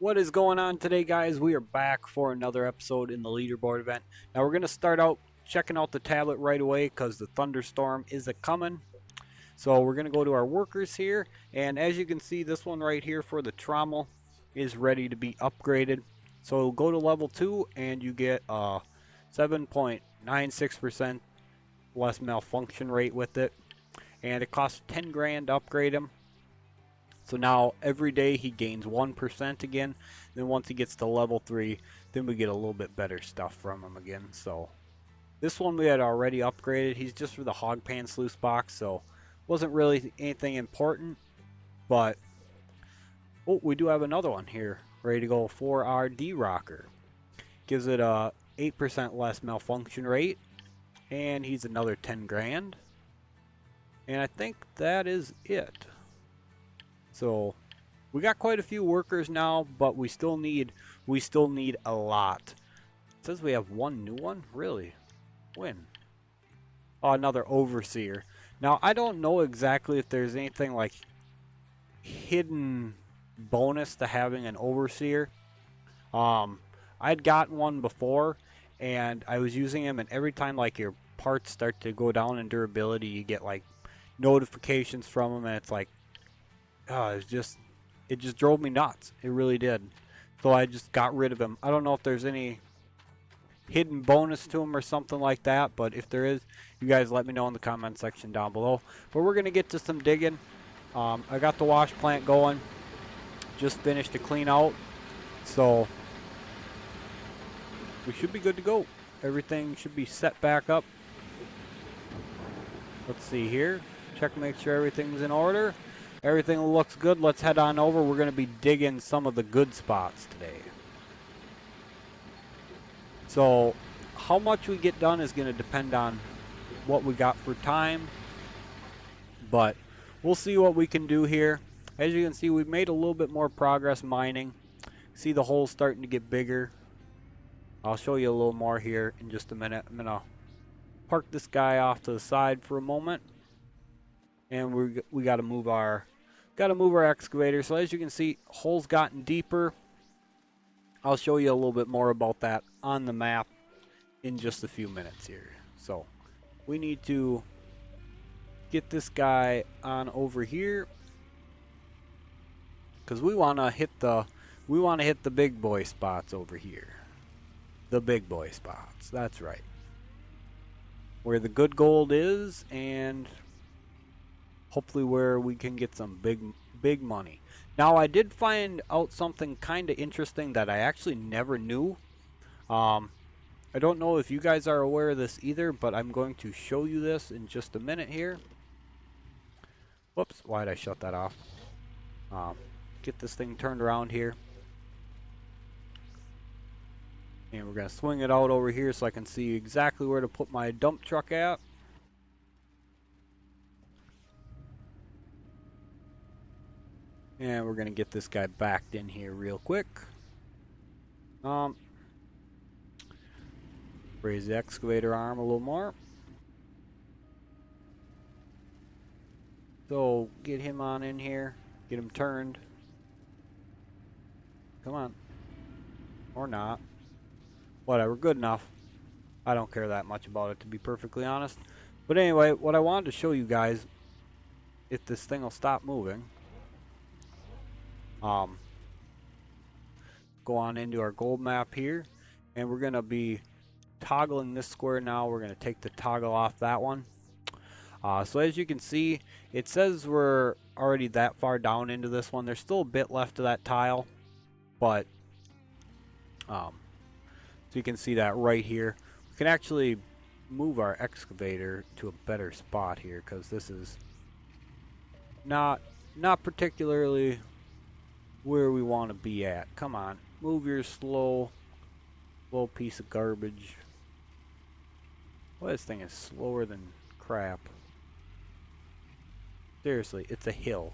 What is going on today, guys? We are back for another episode in the leaderboard event. Now we're going to start out checking out the tablet right away because the thunderstorm is a coming. So we're going to go to our workers here, and as you can see, this one right here for the trommel is ready to be upgraded. So go to level 2 and you get a 7.96% less malfunction rate with it, and it costs 10 grand to upgrade him. So now every day he gains 1% again. Then once he gets to level 3, then we get a little bit better stuff from him again. So this one we had already upgraded. He's just for the hog pan sluice box, so wasn't really anything important. But oh, we do have another one here ready to go for our D-Rocker. Gives it a 8% less malfunction rate, and he's another 10 grand. And I think that is it. So we got quite a few workers now, but we still need a lot. It says we have one new one? Really? When? Oh, another overseer. Now I don't know exactly if there's anything like hidden bonus to having an overseer. I'd gotten one before and I was using him, and every time like your parts start to go down in durability, you get like notifications from them, and it's like, oh, it just drove me nuts. It really did. So I just got rid of him. I don't know if there's any hidden bonus to him or something like that, but if there is, you guys let me know in the comment section down below. But we're gonna get to some digging. I got the wash plant going. Just finished to clean out, so we should be good to go. Everything should be set back up. Let's see here. Check, make sure everything's in order. Everything looks good. Let's head on over. We're going to be digging some of the good spots today. So how much we get done is going to depend on what we got for time. But we'll see what we can do here. As you can see, we've made a little bit more progress mining. See the holes starting to get bigger. I'll show you a little more here in just a minute. I'm going to park this guy off to the side for a moment. And we got to move our excavator. So as you can see, holes gotten deeper. I'll show you a little bit more about that on the map in just a few minutes here. So we need to get this guy on over here because we want to hit the big boy spots over here. The big boy spots. That's right. Where the good gold is, and hopefully where we can get some big money. Now I did find out something kind of interesting that I actually never knew. I don't know if you guys are aware of this either, but I'm going to show you this in just a minute here. Whoops, why did I shut that off? Get this thing turned around here. And we're going to swing it out over here so I can see exactly where to put my dump truck at. And we're going to get this guy backed in here real quick. Raise the excavator arm a little more. So get him on in here. Get him turned. Come on. Or not. Whatever, good enough. I don't care that much about it, to be perfectly honest. But anyway, what I wanted to show you guys, if this thing will stop moving. Go on into our gold map here, and we're going to be toggling this square now. We're going to take the toggle off that one. So as you can see, it says we're already that far down into this one. There's still a bit left of that tile, but so you can see that right here. We can actually move our excavator to a better spot here because this is not particularly where we want to be at. Come on, move your slow piece of garbage. Well, this thing is slower than crap. Seriously, it's a hill.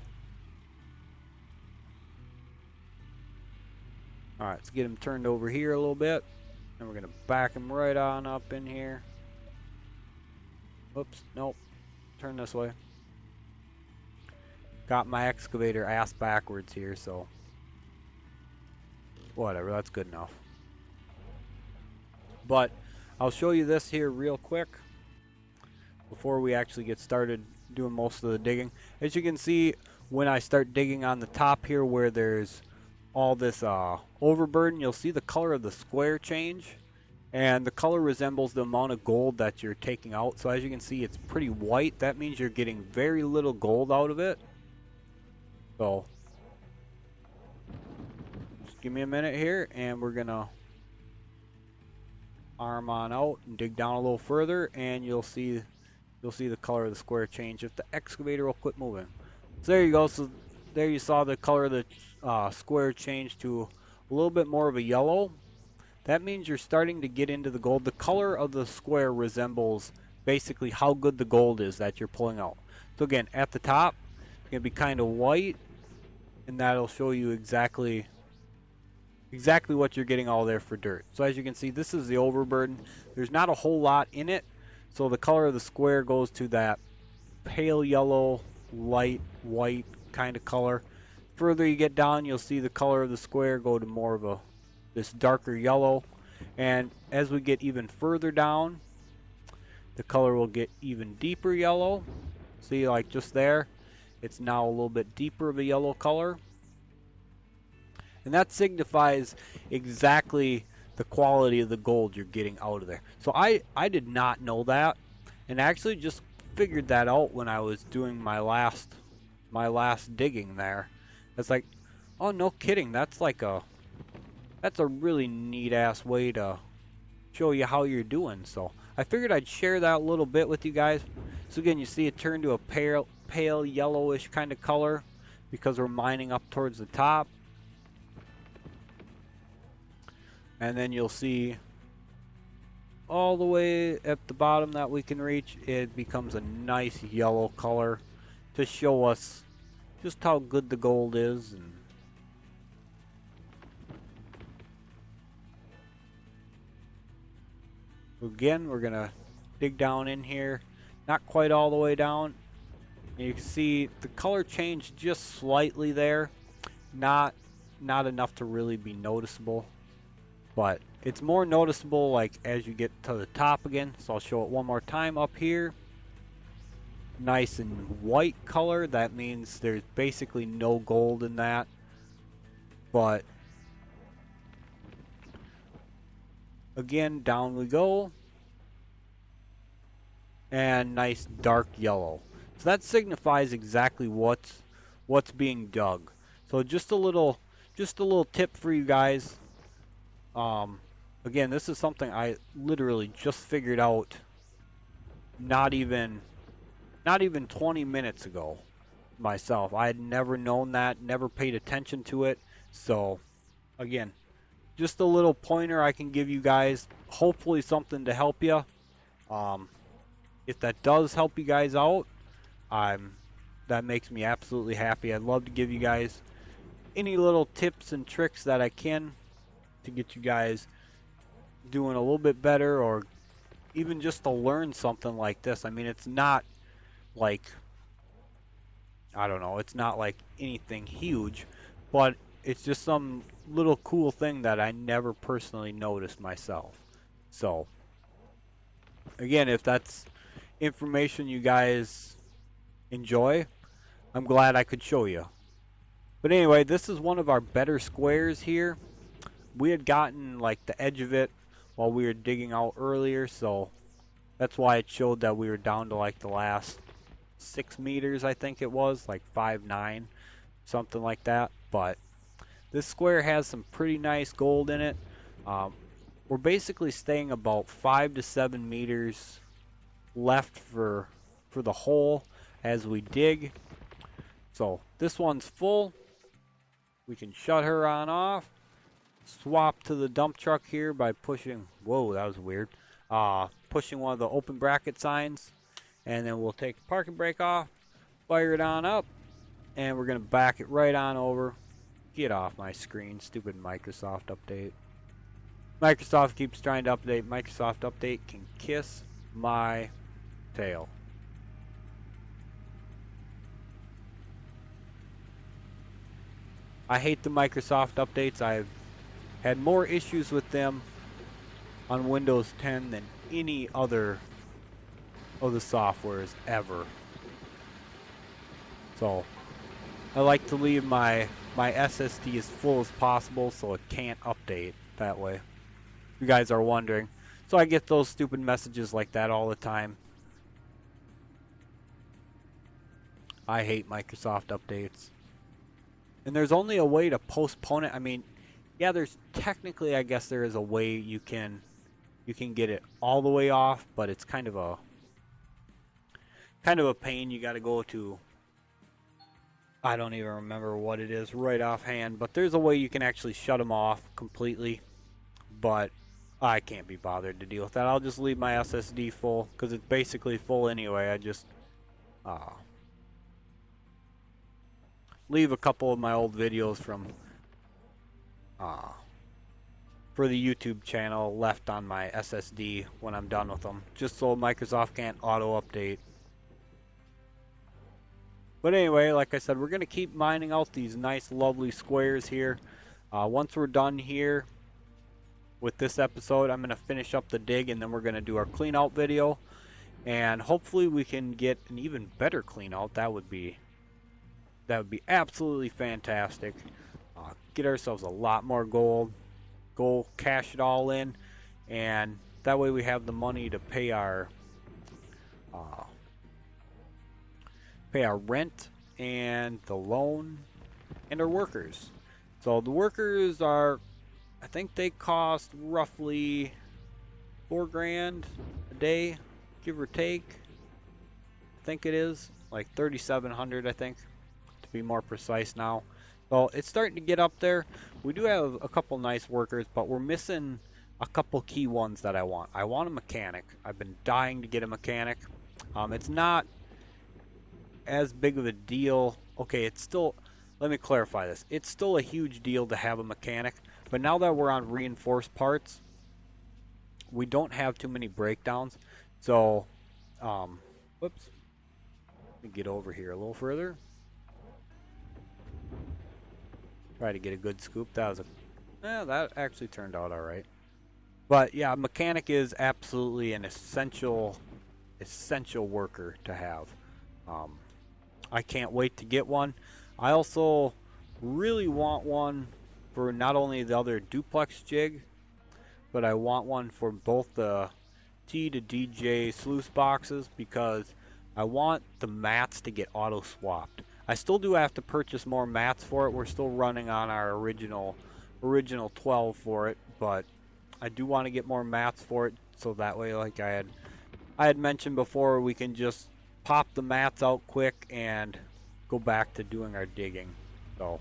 Alright, let's get him turned over here a little bit. And we're going to back him right on up in here. Oops, nope. Turn this way. Got my excavator ass backwards here, so whatever, that's good enough. But I'll show you this here real quick before we actually get started doing most of the digging. As you can see, when I start digging on the top here where there's all this overburden, you'll see the color of the square change, and the color resembles the amount of gold that you're taking out. So as you can see, it's pretty white. That means you're getting very little gold out of it. So just give me a minute here, and we're gonna arm on out and dig down a little further, and you'll see the color of the square change if the excavator will quit moving. So there you go. So there you saw the color of the square change to a little bit more of a yellow. That means you're starting to get into the gold. The color of the square resembles basically how good the gold is that you're pulling out. So again, at the top, it's going to be kind of white, and that'll show you exactly what you're getting all there for dirt. So as you can see, this is the overburden. There's not a whole lot in it, so the color of the square goes to that pale yellow, light white kind of color. Further you get down, you'll see the color of the square go to more of this darker yellow, and as we get even further down, the color will get even deeper yellow. See, like just there, it's now a little bit deeper of a yellow color, and that signifies exactly the quality of the gold you're getting out of there. So I did not know that, and actually just figured that out when I was doing my last digging there. It's like, oh, no kidding, that's a really neat ass way to show you how you're doing. So I figured I'd share that a little bit with you guys. So again, you see it turned to a pale yellowish kind of color because we're mining up towards the top. And then you'll see all the way at the bottom that we can reach, it becomes a nice yellow color to show us just how good the gold is. And again, we're gonna dig down in here, not quite all the way down, and you can see the color changed just slightly there, not enough to really be noticeable, but it's more noticeable like as you get to the top again. So I'll show it one more time. Up here, nice and white color, that means there's basically no gold in that, but again, down we go, and nice dark yellow. So that signifies exactly what's being dug. So just a little tip for you guys. Again, this is something I literally just figured out not even 20 minutes ago myself. I had never known that, never paid attention to it. So again, just a little pointer I can give you guys, hopefully something to help you. If that does help you guys out, that makes me absolutely happy. I'd love to give you guys any little tips and tricks that I can to get you guys doing a little bit better, or even just to learn something like this. I mean, it's not like, I don't know, it's not like anything huge, but it's just some little cool thing that I never personally noticed myself. So again, if that's information you guys enjoy, I'm glad I could show you. But anyway, this is one of our better squares here. We had gotten like the edge of it while we were digging out earlier, so that's why it showed that we were down to like the last 6 meters, I think it was, like 5'9", something like that. But this square has some pretty nice gold in it. We're basically staying about 5 to 7 meters left for the hole as we dig. So this one's full. We can shut her on off. Swap to the dump truck here by pushing, whoa, that was weird, pushing one of the open bracket signs, and then we'll take the parking brake off, fire it on up, and we're gonna back it right on over. Get off my screen, stupid Microsoft update. Microsoft keeps trying to update. Microsoft update can kiss my tail. I hate the Microsoft updates. Had more issues with them on Windows 10 than any other of the softwares ever. So I like to leave my SSD as full as possible so it can't update that way. You guys are wondering. So I get those stupid messages like that all the time. I hate Microsoft updates. And there's only a way to postpone it. I mean, yeah, there's technically, I guess there is a way you can get it all the way off, but it's kind of a pain. You got to go to, I don't even remember what it is right offhand, but there's a way you can actually shut them off completely. But I can't be bothered to deal with that. I'll just leave my SSD full because it's basically full anyway. I just leave a couple of my old videos from for the YouTube channel left on my SSD when I'm done with them, just so Microsoft can't auto update. But anyway, like I said, we're going to keep mining out these nice lovely squares here. Once we're done here with this episode, I'm going to finish up the dig, and then we're going to do our clean out video, and hopefully we can get an even better clean out. That would be absolutely fantastic. Get ourselves a lot more gold, go cash it all in, and that way we have the money to pay our rent and the loan and our workers. So the workers are, I think they cost roughly $4,000 a day, give or take. I think it is like 3,700, I think, to be more precise now. So it's starting to get up there. We do have a couple nice workers, but we're missing a couple key ones that I want. I want a mechanic. I've been dying to get a mechanic. It's not as big of a deal. Okay, it's still, let me clarify this. It's still a huge deal to have a mechanic, but now that we're on reinforced parts, we don't have too many breakdowns. So, whoops. Let me get over here a little further. Try to get a good scoop. That actually turned out all right. But yeah, mechanic is absolutely an essential worker to have. I can't wait to get one. I also really want one for not only the other duplex jig, but I want one for both the T to DJ sluice boxes because I want the mats to get auto swapped. I still do have to purchase more mats for it. We're still running on our original 12 for it, but I do want to get more mats for it so that way, like I had mentioned before, we can just pop the mats out quick and go back to doing our digging. So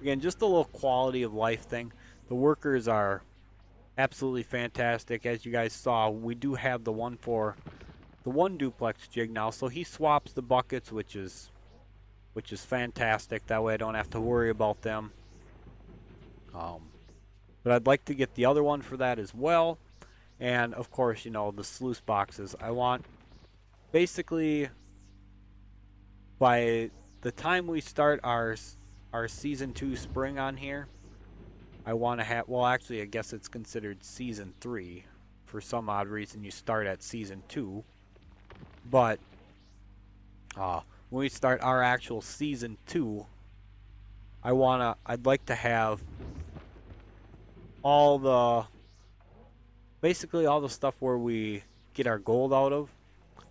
again, just a little quality of life thing. The workers are absolutely fantastic. As you guys saw, we do have the one for the one duplex jig now, so he swaps the buckets, which is fantastic. That way I don't have to worry about them. But I'd like to get the other one for that as well. And of course, you know, the sluice boxes. I want, basically, by the time we start our season 2 spring on here, I want to have, well, actually I guess it's considered season 3. For some odd reason you start at season 2. But when we start our actual season 2, I'd like to have basically all the stuff where we get our gold out of,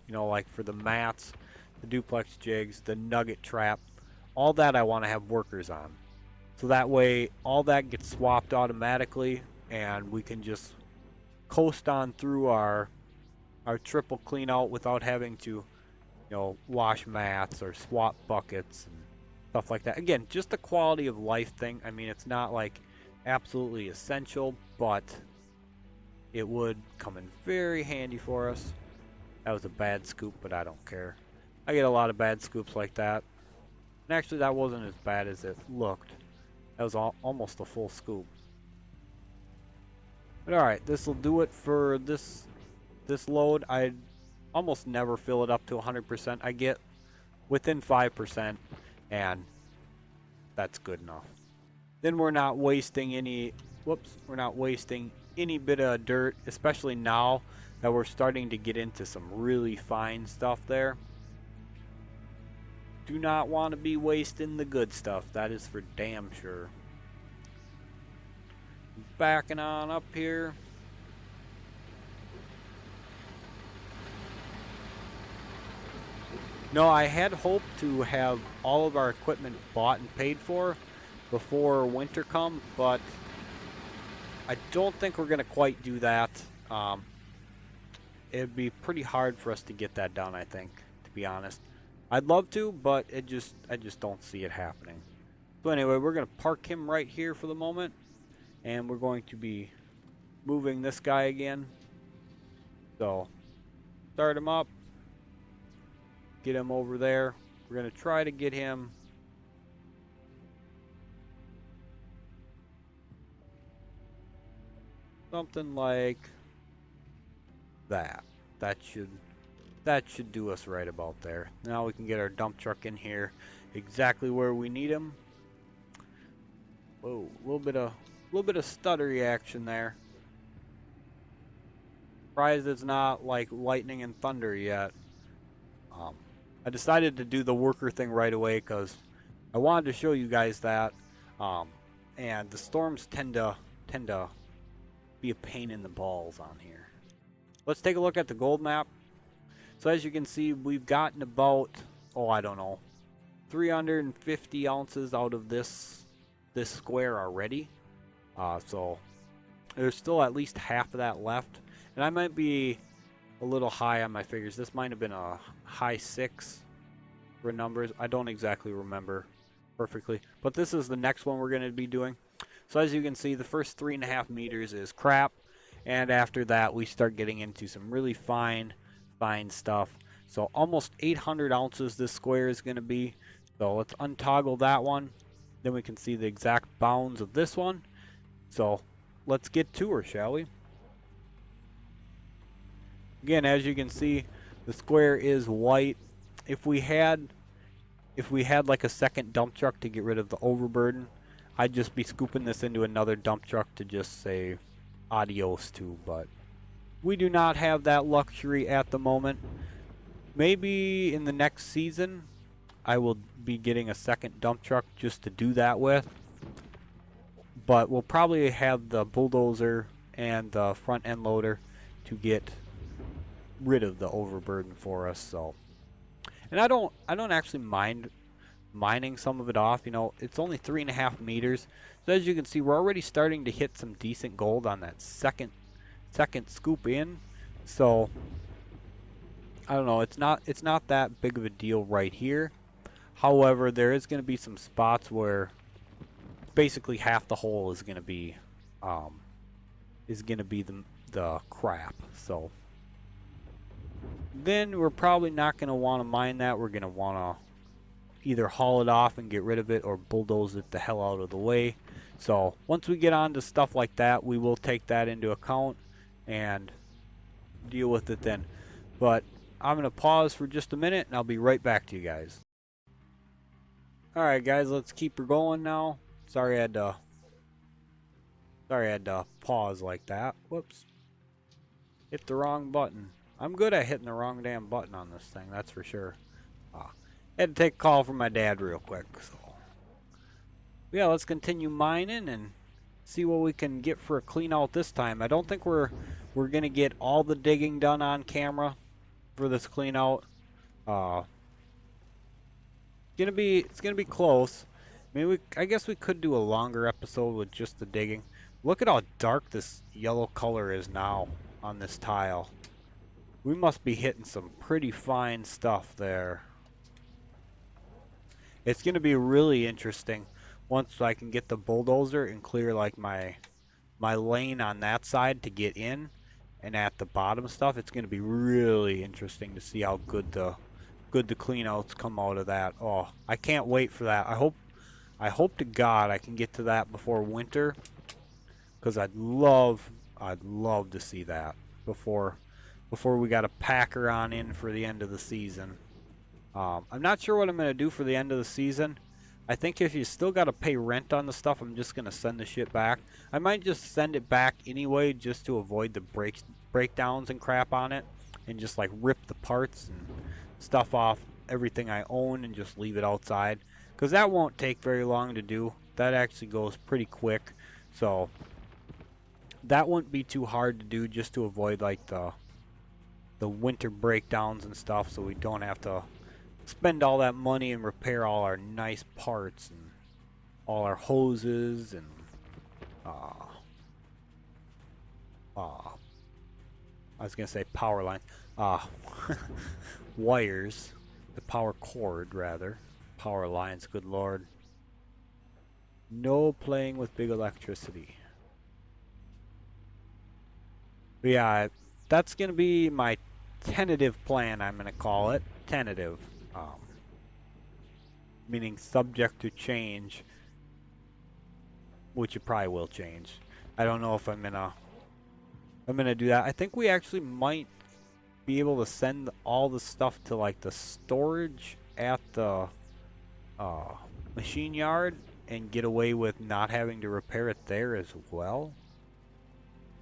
you know, like for the mats, the duplex jigs, the nugget trap, all that I want to have workers on. So that way all that gets swapped automatically and we can just coast on through our triple clean out without having to, you know, wash mats or swap buckets and stuff like that. Again, just a quality of life thing. I mean, it's not like absolutely essential, but it would come in very handy for us. That was a bad scoop, but I don't care. I get a lot of bad scoops like that. And actually, that wasn't as bad as it looked. That was almost a full scoop. But alright, this will do it for this load. I almost never fill it up to 100%. I get within 5%, and that's good enough. then we're not wasting any, we're not wasting any bit of dirt, especially now that we're starting to get into some really fine stuff there. Do not want to be wasting the good stuff, that is for damn sure. Backing on up here. No, I had hoped to have all of our equipment bought and paid for before winter come, but I don't think we're going to quite do that. It'd be pretty hard for us to get that done, I think, to be honest. I'd love to, but I just don't see it happening. So anyway, we're going to park him right here for the moment, and we're going to be moving this guy again. So, start him up. Get him over there. We're going to try to get him something like that. That should do us right about there. Now we can get our dump truck in here exactly where we need him. Whoa, a little bit of stuttery action there. Surprised it's not like lightning and thunder yet. I decided to do the worker thing right away because I wanted to show you guys that. And the storms tend to be a pain in the balls on here. Let's take a look at the gold map. So as you can see, we've gotten about, I don't know, 350 ounces out of this square already. So there's still at least half of that left. And I might be a little high on my figures. This might have been a high 6 for numbers. I don't exactly remember perfectly. But this is the next one we're going to be doing. So as you can see, the first 3.5 meters is crap. And after that, we start getting into some really fine stuff. So almost 800 ounces this square is going to be. So let's untoggle that one. Then we can see the exact bounds of this one. So let's get to her, shall we? Again, as you can see, the square is white. If we had like a second dump truck to get rid of the overburden, I'd just be scooping this into another dump truck to just say adios to, but we do not have that luxury at the moment. Maybe in the next season I will be getting a second dump truck just to do that with, but we'll probably have the bulldozer and the front end loader to get rid of the overburden for us. So, and I don't actually mind mining some of it off. You know, it's only 3.5 meters, so as you can see, we're already starting to hit some decent gold on that second scoop in. So I don't know, it's not that big of a deal right here. However, there is going to be some spots where basically half the hole is going to be the crap. So then we're probably not going to want to mine that. We're going to want to either haul it off and get rid of it or bulldoze it the hell out of the way. So once we get on to stuff like that, we will take that into account and deal with it then. But I'm going to pause for just a minute and I'll be right back to you guys. Alright guys, let's keep her going now. Sorry I had to pause like that. Whoops. Hit the wrong button. I'm good at hitting the wrong damn button on this thing, that's for sure. Had to take a call from my dad real quick. So yeah, let's continue mining and see what we can get for a clean out this time. I don't think we're gonna get all the digging done on camera for this clean out. It's gonna be close. Maybe I guess we could do a longer episode with just the digging. Look at how dark this yellow color is now on this tile. We must be hitting some pretty fine stuff there. It's gonna be really interesting once I can get the bulldozer and clear like my lane on that side to get in, and at the bottom stuff, it's gonna be really interesting to see how good the cleanouts come out of that. Oh, I can't wait for that. I hope to God I can get to that before winter, because I'd love to see that before we got to pack her on in for the end of the season. I'm not sure what I'm going to do for the end of the season, I think if you still got to pay rent on the stuff, I'm just going to send the shit back. I might just send it back anyway just to avoid the breakdowns and crap on it. And just like rip the parts and stuff off everything I own and just leave it outside. Because that won't take very long to do. That actually goes pretty quick. So that wouldn't be too hard to do just to avoid like the winter breakdowns and stuff, so we don't have to spend all that money and repair all our nice parts and all our hoses and I was gonna say power line, wires, the power cord rather, power lines. Good lord, no playing with big electricity. But yeah, that's gonna be my tentative plan. I'm gonna call it tentative. Meaning subject to change, which it probably will change. I don't know if I'm gonna do that. I think we actually might be able to send all the stuff to like the storage at the machine yard and get away with not having to repair it there as well,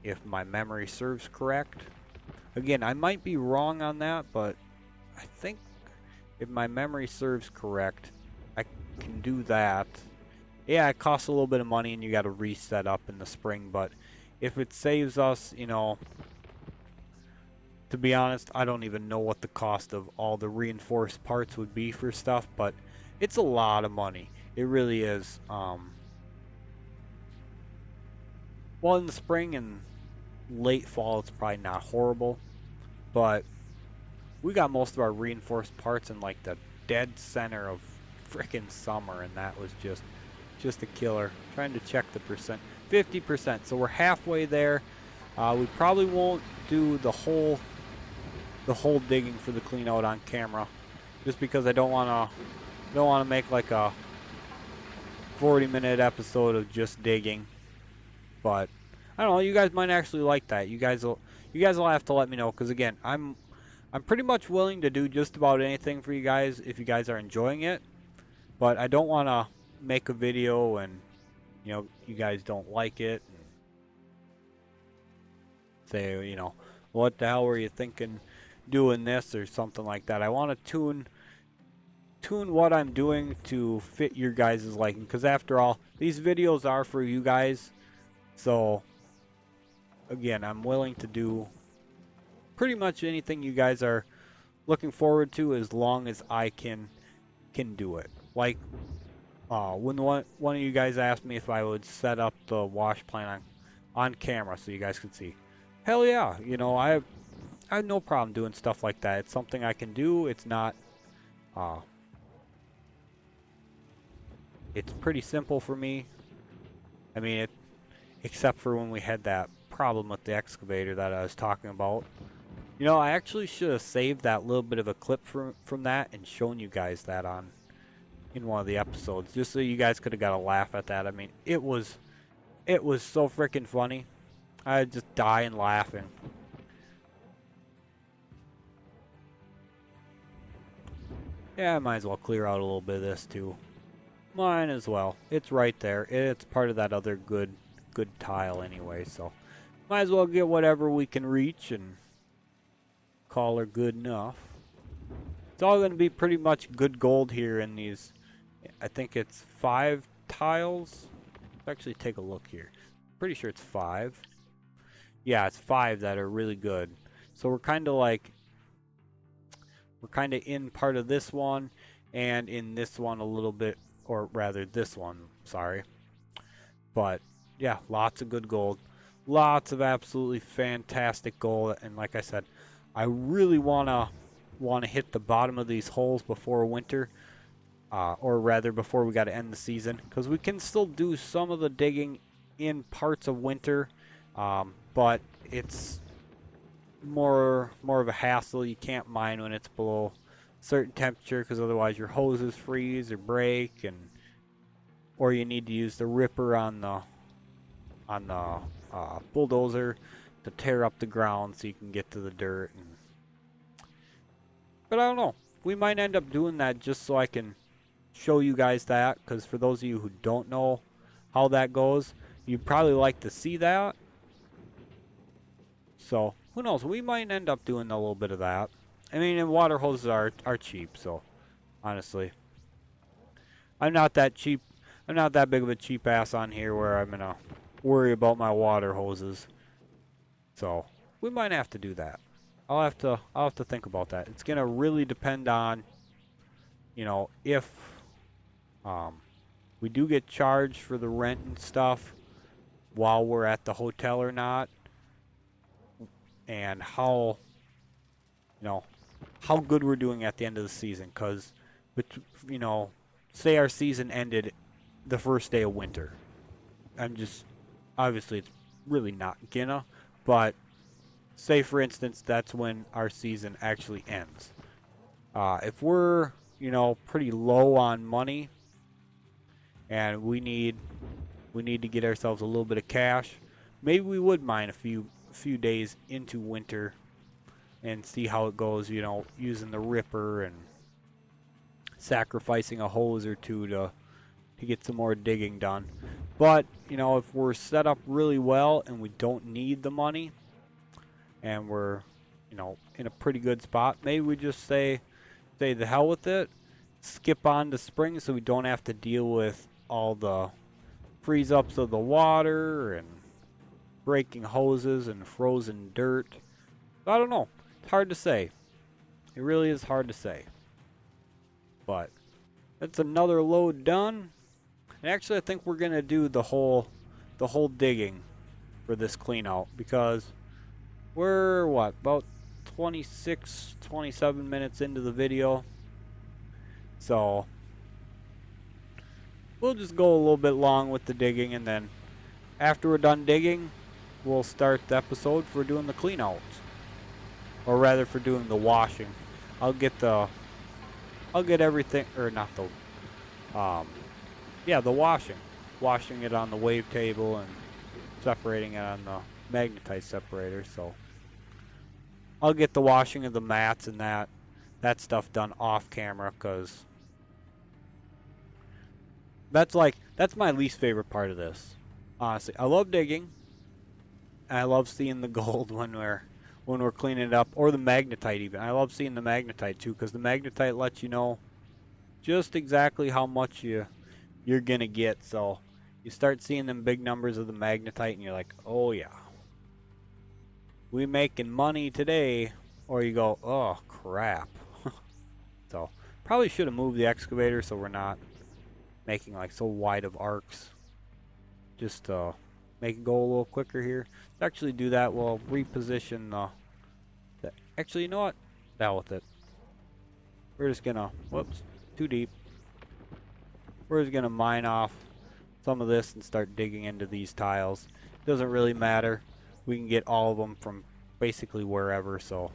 if my memory serves correct. Again, I might be wrong on that, but I think if my memory serves correct, I can do that. Yeah, it costs a little bit of money and you got to reset up in the spring, but if it saves us, you know, to be honest, I don't even know what the cost of all the reinforced parts would be for stuff, but it's a lot of money. It really is. Well, in the spring and late fall, it's probably not horrible, but we got most of our reinforced parts in like the dead center of frickin' summer, and that was just a killer. Trying to check the percent. 50%, so we're halfway there. We probably won't do the whole digging for the clean out on camera, just because I don't want to make like a 40-minute episode of just digging. But I don't know, you guys might actually like that. You guys will have to let me know, because again, I'm pretty much willing to do just about anything for you guys if you guys are enjoying it. But I don't want to make a video and, you know, you guys don't like it and say, you know, what the hell were you thinking doing this or something like that. I want to tune what I'm doing to fit your guys' liking, because after all, these videos are for you guys. So again, I'm willing to do pretty much anything you guys are looking forward to, as long as I can do it. Like when one of you guys asked me if I would set up the wash plant on camera so you guys could see. Hell yeah, you know, I have no problem doing stuff like that. It's something I can do. It's not it's pretty simple for me. I mean, except for when we had that problem with the excavator that I was talking about. You know, I actually should have saved that little bit of a clip from that and shown you guys that in one of the episodes, just so you guys could have got a laugh at that. I mean, it was so freaking funny. I'd just dying laughing. Yeah, I might as well clear out a little bit of this too. Mine as well. It's right there. It's part of that other good tile anyway, so might as well get whatever we can reach and call her good enough. It's all going to be pretty much good gold here in these. I think it's 5 tiles. Let's actually take a look here. Pretty sure it's 5. Yeah, it's 5 that are really good. So we're kind of in part of this one and in this one a little bit, or rather this one, sorry. But yeah, lots of good gold. Lots of absolutely fantastic gold, and like I said, I really want to hit the bottom of these holes before winter, or rather before we got to end the season, because we can still do some of the digging in parts of winter, but it's more of a hassle. You can't mine when it's below a certain temperature, because otherwise your hoses freeze or break, or you need to use the ripper on the bulldozer to tear up the ground so you can get to the dirt. But I don't know. We might end up doing that just so I can show you guys that, because for those of you who don't know how that goes, you'd probably like to see that. So who knows? We might end up doing a little bit of that. I mean, and water hoses are cheap, so honestly, I'm not that cheap. I'm not that big of a cheap ass on here where I'm gonna worry about my water hoses. So we might have to do that. I'll have to think about that. It's gonna really depend on, if we do get charged for the rent and stuff while we're at the hotel or not, and how how good we're doing at the end of the season. Because, say our season ended the first day of winter. Obviously it's really not gonna, but say for instance that's when our season actually ends. If we're, pretty low on money and we need to get ourselves a little bit of cash, maybe we would mine a few days into winter and see how it goes, using the ripper and sacrificing a hose or two to get some more digging done. But, if we're set up really well and we don't need the money and we're, in a pretty good spot, maybe we just say the hell with it, skip on to spring so we don't have to deal with all the freeze ups of the water and breaking hoses and frozen dirt. I don't know. It's hard to say. It really is hard to say. But that's another load done. And actually I think we're gonna do the whole digging for this clean out, because we're about 27 minutes into the video. So we'll just go a little bit long with the digging, and then after we're done digging, we'll start the episode for doing the clean outs. Or rather for doing the washing. I'll get everything, or not the the washing. Washing it on the wave table and separating it on the magnetite separator. So I'll get the washing of the mats and that stuff done off camera, because that's my least favorite part of this. Honestly, I love digging. And I love seeing the gold when we're cleaning it up, or the magnetite even. I love seeing the magnetite too, because the magnetite lets you know just exactly how much you're gonna get. So you start seeing them big numbers of the magnetite and you're like, oh yeah, we making money today. Or you go, oh crap. So probably should have moved the excavator so we're not making like so wide of arcs. Just make it go a little quicker here. Let's actually do that. We'll reposition the actually, you know what? Down with it. We're just gonna, whoops, too deep. We're just gonna mine off some of this and start digging into these tiles. Doesn't really matter. We can get all of them from basically wherever, so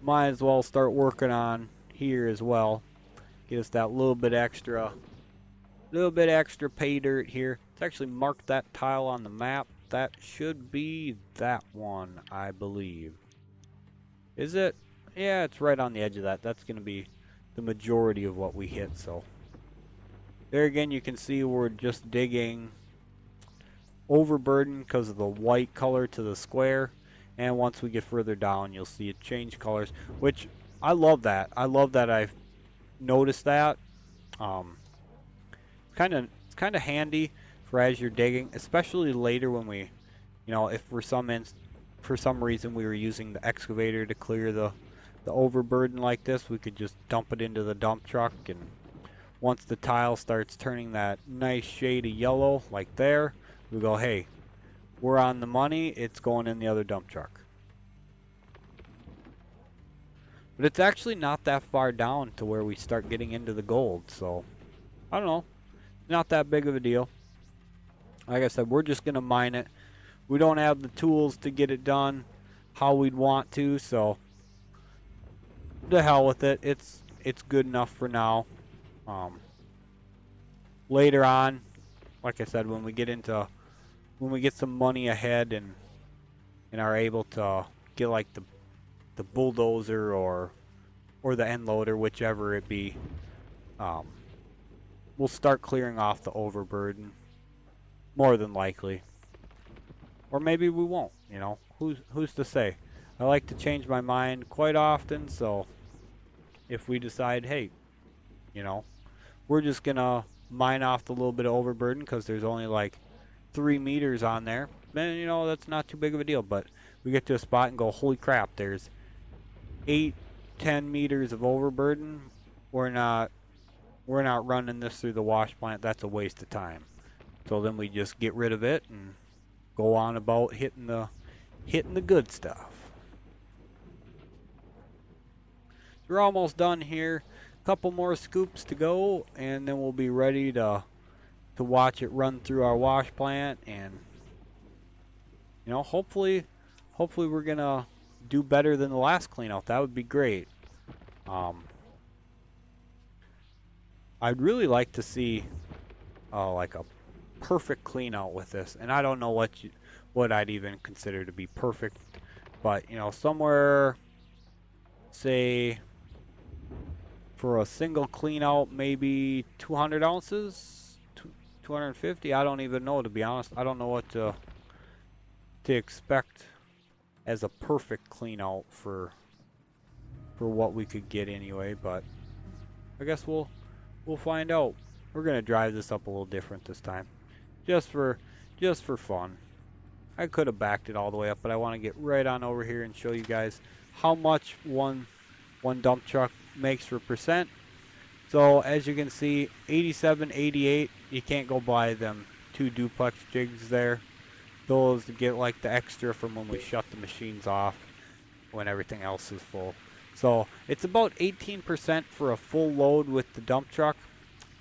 might as well start working on here as well. Get us that little bit extra pay dirt here. Let's actually mark that tile on the map. That should be that one, I believe. Is it? Yeah, it's right on the edge of that. That's going to be the majority of what we hit. So there again, you can see we're just digging overburden because of the white color to the square. And once we get further down, you'll see it change colors, which I love that. I love that I've noticed that. It's kind of handy for as you're digging, especially later when we, if for some reason we were using the excavator to clear the overburden like this, we could just dump it into the dump truck, and once the tile starts turning that nice shade of yellow like there, we go, hey, we're on the money, it's going in the other dump truck. But it's actually not that far down to where we start getting into the gold, so I don't know. Not that big of a deal. Like I said, we're just going to mine it. We don't have the tools to get it done how we'd want to, so the hell with it. It's good enough for now. Later on, like I said, when we get some money ahead and are able to get like the bulldozer or the end loader, whichever it be, we'll start clearing off the overburden, more than likely. Or maybe we won't, you know. Who's to say? I like to change my mind quite often, so if we decide, hey, you know, we're just gonna mine off the little bit of overburden because there's only like 3 meters on there, then, you know, that's not too big of a deal. But we get to a spot and go, holy crap, there's 8-10 meters of overburden. We're not running this through the wash plant. That's a waste of time. So then we just get rid of it and go on about hitting the good stuff. We're almost done here. A couple more scoops to go, and then we'll be ready to watch it run through our wash plant. And, you know, hopefully we're gonna do better than the last clean out. That would be great. I'd really like to see like a perfect clean out with this, and I don't know what I'd even consider to be perfect, but, you know, somewhere, say, for a single clean out, maybe 200 ounces, 250. I don't even know, to be honest. I don't know what to expect as a perfect clean out for what we could get anyway, but I guess we'll find out. We're gonna drive this up a little different this time, just for fun. I could have backed it all the way up, but I want to get right on over here and show you guys how much one dump truck makes for percent. So as you can see, 87, 88, you can't go buy them 2 duplex jigs there. Those get like the extra from when we shut the machines off when everything else is full. So it's about 18% for a full load with the dump truck.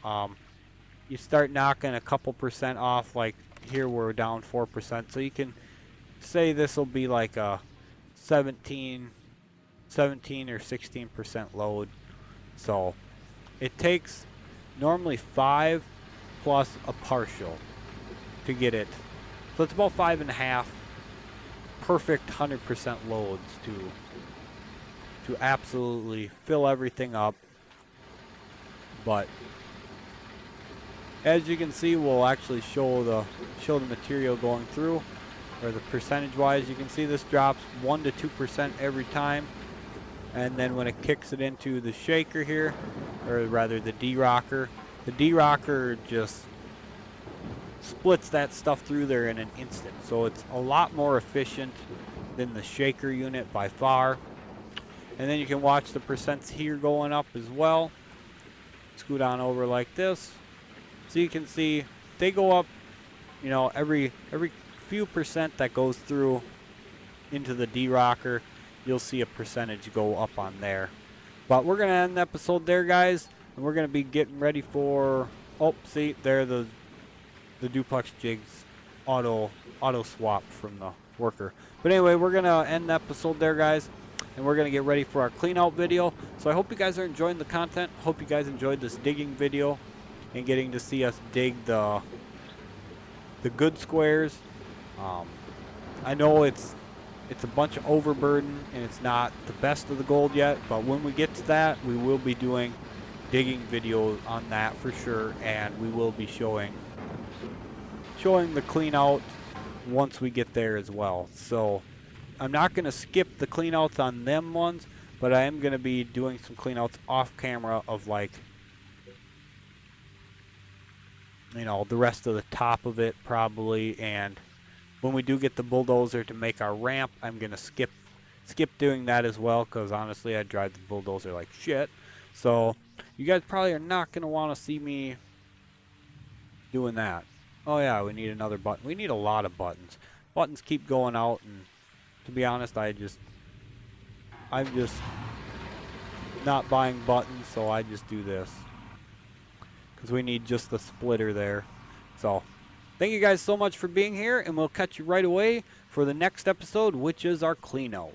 You start knocking a couple percent off, like here we're down 4%. So you can say this will be like a 17 or 16% load. So it takes normally 5 plus a partial to get it. So it's about 5.5 perfect 100% loads to absolutely fill everything up. But as you can see, we'll actually show the material going through, or the percentage wise. You can see this drops 1 to 2% every time, and then when it kicks it into the shaker here, or rather the D-rocker, the D-rocker just splits that stuff through there in an instant. So it's a lot more efficient than the shaker unit by far. And then you can watch the percents here going up as well. Scoot on over like this. So you can see they go up, you know, every few percent that goes through into the D-rocker, you'll see a percentage go up on there. But we're going to end the episode there, guys. And we're going to be getting ready for, oh, see, there the duplex jigs auto swap from the worker. But anyway, we're going to end the episode there, guys. And we're going to get ready for our clean out video. So I hope you guys are enjoying the content. Hope you guys enjoyed this digging video and getting to see us dig the good squares. I know it's a bunch of overburden and it's not the best of the gold yet, but when we get to that, we will be doing digging videos on that for sure, and we will be showing the clean out once we get there as well. So I'm not going to skip the clean outs on them ones, but I am going to be doing some clean outs off camera of, like, you know, the rest of the top of it probably. And when we do get the bulldozer to make our ramp, I'm going to skip doing that as well, because honestly I drive the bulldozer like shit. So you guys probably are not going to want to see me doing that. Oh yeah, we need another button. We need a lot of buttons. Buttons keep going out, and to be honest, I'm just not buying buttons, so I just do this, because we need just the splitter there. So thank you guys so much for being here, and we'll catch you right away for the next episode, which is our clean out.